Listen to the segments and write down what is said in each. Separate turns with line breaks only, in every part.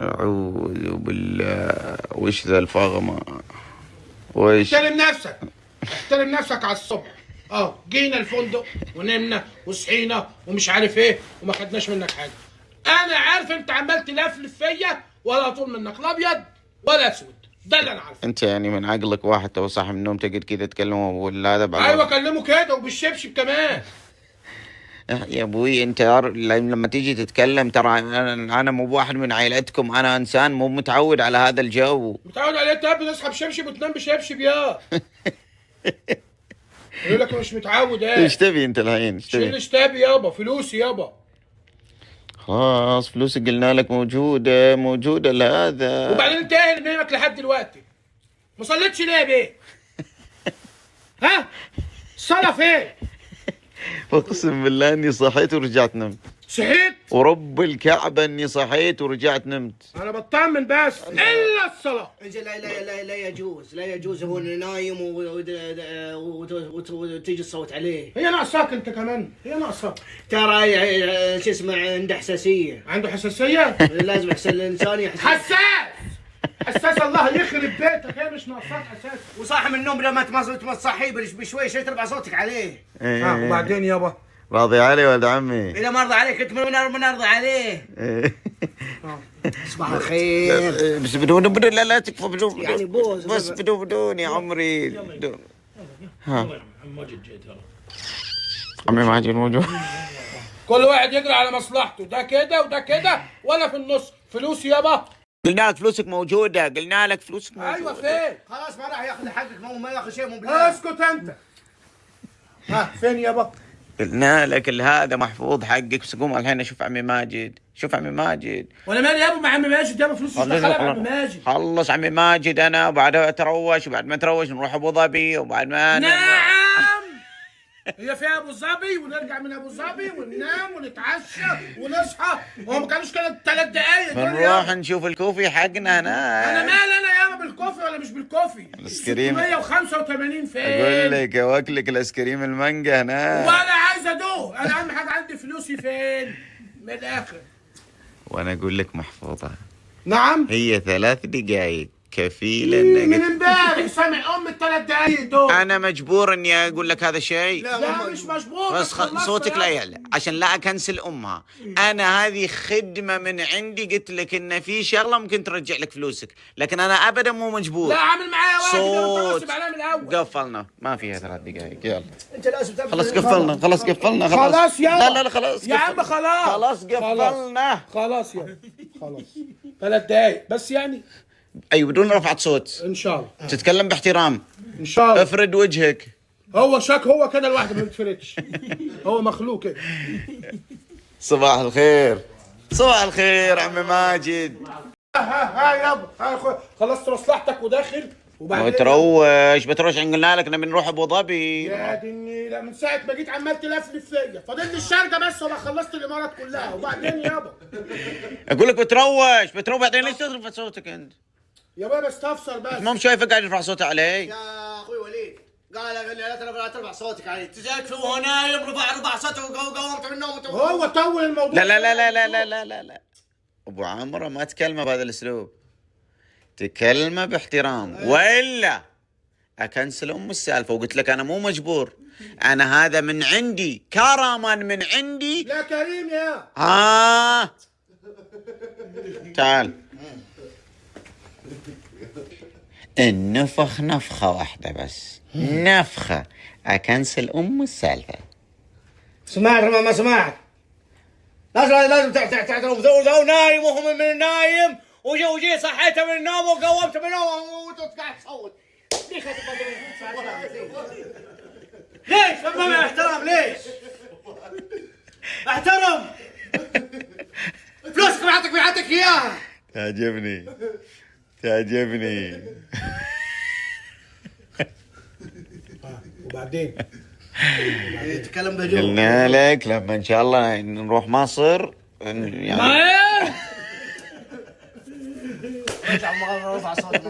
أعوذ بالله، وش ذا الفغمة؟ وش؟
احترم نفسك، احترم نفسك على الصبح. جينا الفندق ونمنا وصحينا ومش عارف ايه وما خدناش منك حاجه. انا عارف انت عمال تلفلف فيا ولا طول منك لا ابيض ولا اسود، ده اللي انا عارفه.
انت يعني من عقلك واحد تو صاحي من النوم تقعد كذا تكلم ولا هذا بعد؟
ايوه كلمه كده وبالشبشب كمان.
يا ابوي انت لما تيجي تتكلم ترى انا مو بواحد من عائلتكم، انا انسان مو متعود على هذا الجو.
متعود عليه؟ انت بتصحى بشبشب وتنام بشبشب يا يقول لك مش متعود.
ايش تبي انت الحين؟ ايش
شيل
تبي؟
اشتابي يابا، فلوسي يابا.
خلاص فلوسك قلنا لك موجودة موجودة لهذا.
وبعدين انت ايه اللي نايمك لحد دلوقتي؟ ما صليتش ليه بيه؟ ها؟ الصلاة فين؟
اقسم بالله اني صحيت ورجعت نمت.
صحيت؟
ورب الكعبة اني صحيت ورجعت نمت.
انا بطمن بس الا الصلاة.
لا لا لا لا يجوز، لا يجوز هو نايم وتيجي تصوت عليه.
هي ناقصاك انت كمان، هي ناقصاك.
ترى شو اسمه عنده حساسية.
عنده حساسية؟
لازم يحسن الانسان يحسن.
حساس حساس، الله يخرب بيتك، هي مش ناقصاك اساسا.
وصاحي من النوم لما تصحيه بشوي شوي ترفع صوتك عليه.
وبعدين يابا
راضي علي ولد عمي؟
اذا ما ارضى عليك انت من ارضى عليه. صباح الخير.
بس بدون لا تكفى بدون
يعني بوز
بس بدون يا عمري بدون. ها عمي ماجد موجود.
كل واحد يجري على مصلحته، ده كده وده كده ولا في النص. فلوس يابا.
قلنا لك فلوسك موجودة، قلنا لك فلوسك موجودة.
ايوه فين؟
خلاص ما راح ياخذ حقك، ما ياخذ شيء مو بالله.
اسكت انت. فين يابا؟
قلنا لك هذا محفوظ حقك، بس قوم الحين اشوف عمي ماجد. شوف عمي ماجد.
وانا مالي يابا مع عمي ماجد؟ يابا فلوس مش دخلها مع عمي ماجد.
خلص عمي ماجد انا، وبعدها اتروش، وبعد ما اتروش نروح ابو ظبي، وبعد ما
نعم. هي فيها ابو ظبي ونرجع من ابو ظبي وننام ونتعشى ونصحى، هو ما كانوش كده 3 دقايق دول
بنروح نشوف الكوفي حقنا هناك.
انا مال انا يابا بالكوفي ولا مش بالكوفي؟
الايسكريم
685 فين؟
اقول لك واكلك الايسكريم المانجا هناك.
ولا عايز ادوق، انا اهم حاجه عندي فلوسي فين؟ من الاخر.
وانا اقول لك محفوظة.
نعم.
هي 3 دقايق كفيلة
من
انك
امبارح سامع ال3 دقايق دول.
انا مجبور اني اقول لك هذا الشيء.
لا مش مجبور،
بس صوتك لا يعلى عشان لا اكنسل امها. انا هذه خدمه من عندي، قلت لك ان في شغله ممكن ترجع لك فلوسك، لكن انا ابدا مو مجبور.
لا عامل معايا واجب،
صوت
انا عليها من الاول.
قفلنا، ما فيها 3 دقائق. يلا
انت لازم
خلاص قفلنا، خلاص قفلنا،
خلاص يا
لا خلاص
يا عم، خلاص
خلاص قفلنا.
خلاص يا خلاص 3 دقايق بس يعني.
ايوه بدون رفعة صوت
ان شاء الله.
تتكلم باحترام
ان شاء الله.
افرد وجهك.
هو شاك هو كده لوحده ما بيتفردش. هو مخلوق كده.
صباح الخير، صباح الخير عمي ماجد.
ها يابا، ها اخويا، خلصت مصلحتك وداخل وبعدين
بتروش عن قلنا لك نبي نروح ابو ظبي.
يا دني، لا من ساعة ما جيت عمال تلفلف فيا، فاضل لي الشارجة بس وبقى خلصت الامارات كلها. وبعدين يابا
اقول لك بتروش بعدين ليش ترفع صوتك انت؟
يا بابا استفسر بس.
مو شايفه قاعد يرفع صوته علي؟
يا اخوي وليد قال لي لا ترفع صوتك علي. تزعلت وهو نايم رفع صوته وقومت من النوم.
هو طول الموضوع.
لا ابو عمرو ما تكلمه بهذا الاسلوب، تكلمه باحترام والا اكنسل السالفه. وقلت لك انا مو مجبور، انا هذا من عندي كرما من عندي.
لا كريم يا
تعال. النفخ نفخة واحدة بس، نفخة أكنسل السالفة.
سمعت ما سمعت؟ لازم تعترف. ذو نايم وهو من النايم وجي صحيته من النوم وقومته من النوم وانت قاعد تصوت. ليش؟ ما احترام ليش؟ احترم. فلوسك بيعطيك اياها.
تعجبني.
وبعدين
يتكلم بهدوء.
قلنا لك لما ان شاء الله نروح مصر يعني
ما رفع صوتك،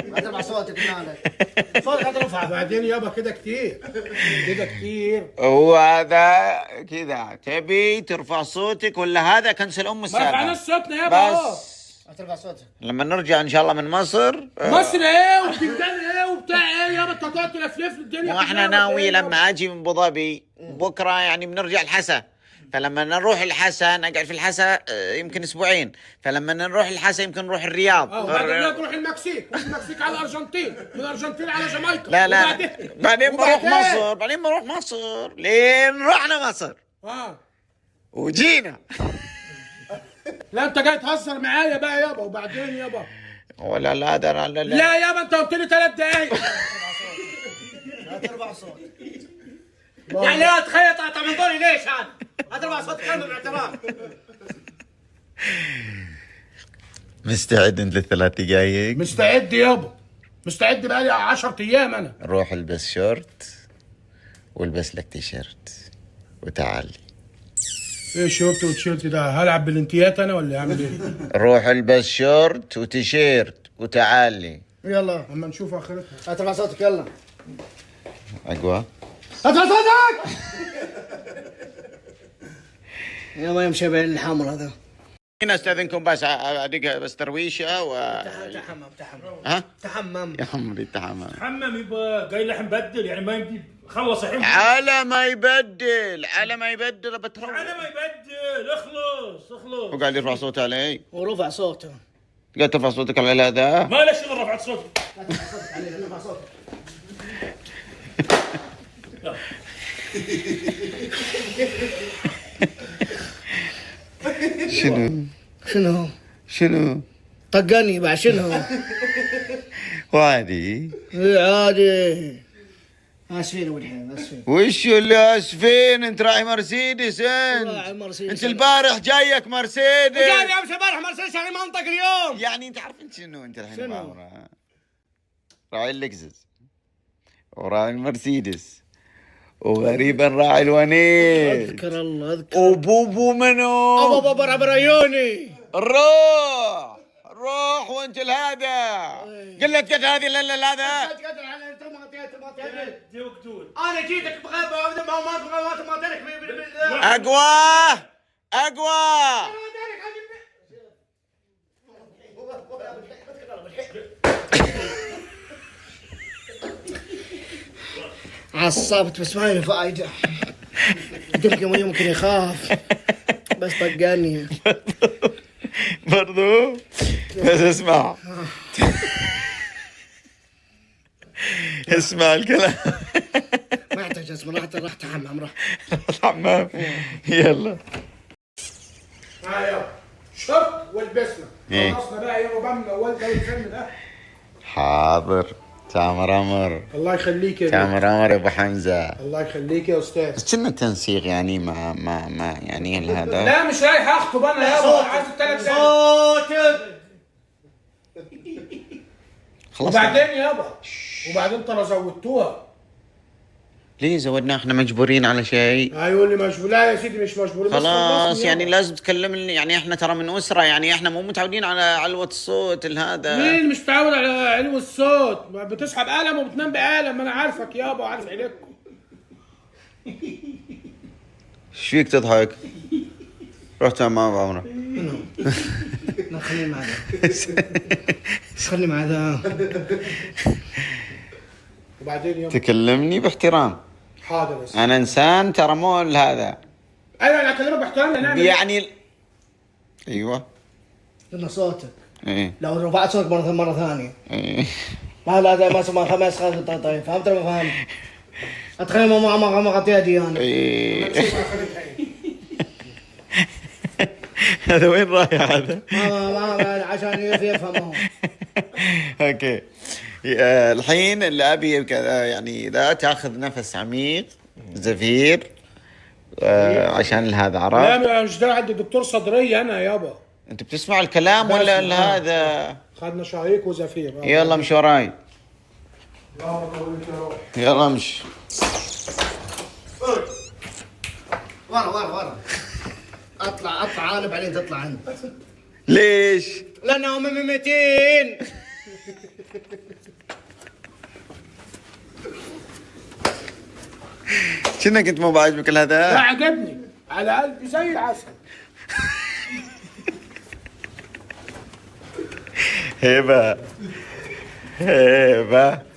ما ترفع صوتك. صوتك لا ترفع.
بعدين يابا كده كتير، كده كتير.
هو هذا كذا تبي ترفع صوتك ولا هذا كنسل
ما
السالفة؟
رفعناش صوتنا يابا.
بس
ترفع صوتك.
لما نرجع ان شاء الله من مصر
مصر ايه وبتنجان ايه وبتاع ايه يابا؟ انت هتقعد تلفلف الدنيا
واحنا
كلها
ناوي
ولا إيه
لما
يابا؟
اجي من ابو ظبي بكره يعني بنرجع الحسا. فلما نروح الحسا نقعد في الحسا يمكن اسبوعين. فلما نروح الحسا يمكن نروح الرياض.
وبعدين تروح المكسيك، ومن المكسيك على الارجنتين، من الارجنتين على جامايكا.
لا بعدين بروح
وبعدين؟
مصر. بعدين بروح مصر لين رحنا مصر وجينا.
لا انت جاي تهزر معايا بقى يابا. وبعدين يابا؟
ولا لا ده
لا يابا انت قلت لي 3 دقايق.
لا ترفع صوتك.
يعني
لا تخيط طلع من دوري ليش انا؟ لا ترفع صوتك كلمه باعتراف.
مستعد انت ل3 دقايق؟
مستعد يابا، مستعد بقالي 10 ايام انا.
روح البس شورت والبس لك تيشيرت وتعال.
ايه شورت وتيشيرت ده؟ هلعب بالانتيات انا ولا اعمل ايه؟
روح البس شورت وتيشيرت وتعال لي.
يلا
اما نشوف اخرتها.
لا ترفع صوتك يلا.
اقوى.
لا ترفع صوتك. يا ما يمشي بين الحمر هذا.
هنا استاذنكم بس ادق بس ترويشه
تحمم.
ها؟
تحمم.
يا عمري تحمم.
حمم يبقى قايل لحم بدل يعني ما يمدي خلص الحين.
على ما يبدل بتروح.
على ما يبدل اخلص.
وقاعد يرفع صوته علي.
ورفع صوته.
قاعد ترفع صوتك على هذا.
ما له شغل رفعت صوتي.
لا ترفع صوتك عليه. لا ترفع صوتك.
شنو؟
طقني بعد شنو؟
وعادي.
ايه عادي. اسفين والحين اسفين.
وش اللي اسفين؟ انت راعي مرسيدس
راعي
انت.
مرسيدس.
انت البارح جايك مرسيدس.
جاي امس البارح مرسيدس يعني منطق اليوم.
يعني انت عارف انت شنو انت الحين
شنو؟
بعمره؟ راعي اللكزس وراعي المرسيدس وغريبا راعي الونيس
اذكر الله اذكر.
وبوبو منو؟
ابو بابا عبر عيوني.
روح وانت الهذا قلت قد هذه الا هذا.
انا جيتك بغيب ما ترك.
اقوى.
عصبت بس ما هي فايدة. يمكن يخاف بس طقاني.
برضو بس اسمع. اسمع الكلام.
ما يحتاج اسمع. راح تحمم راح.
حمام. يلا
يابا شرط والبسنا.
إيه.
خلصنا بقى يابا بقى من اول ده الفيلم ده.
حاضر. تامر امر.
الله يخليك يا
تامر امر يا ابو حمزه.
الله يخليك يا استاذ.
بس كنا تنسيق يعني ما يعني هذا.
لا مش رايح اخطب انا يابا. عايز 3 دقايق.
صوتك.
خلاص.
وبعدين يابا وبعدين ترى زودتوها.
ليه زودنا؟ احنا مجبورين على شيء؟
هيقول لي مجبور. لا يا سيدي مش مجبور. بس
خلاص
خلصني
يعني
يابا.
لازم تكلمني. يعني احنا ترى من اسره. يعني احنا مو متعودين على علوة الصوت هذا.
مين مش متعود على علو الصوت؟ بتسحب قلم وبتنام بقلم. ما انا عارفك يابا وعارف عينيكم.
ايش فيك تضحك؟ رحت مع بعمره.
لا خليني مع ذا. خليني مع ذا.
وبعدين يابا
تكلمني باحترام.
حاضر يا سيدي.
انا انسان ترى مو هذا.
ايوه انا اكلمك باحترام. نعمل
يعني ايوه.
قلنا صوتك.
ايه
لو رفعت صوتك مرة ثانية.
ايه
لا ده ما سمع خمس طيب فهمت ولا ما فهمت؟ اتخيل ما غطي يدي انا.
ايه. هذا وين رايح هذا؟
ما عشان يفهم هو.
اوكي. الحين اللي ابي كذا يعني اذا تاخذ نفس عميق زفير عشان هذا عرفت.
لا مش ده عند الدكتور صدريه انا يابا.
انت بتسمع الكلام ولا
بسمع.
هذا؟
خدنا شهيق وزفير.
يلا مش وراي.
يلا
يلا امشي.
ورا اطلع انا بعدين تطلع انت.
ليش؟
لانهم مميتين.
كنا كنت مو بعجبك
لا
هذا؟
عجبني على قلبي زي العسل.
هبه هبه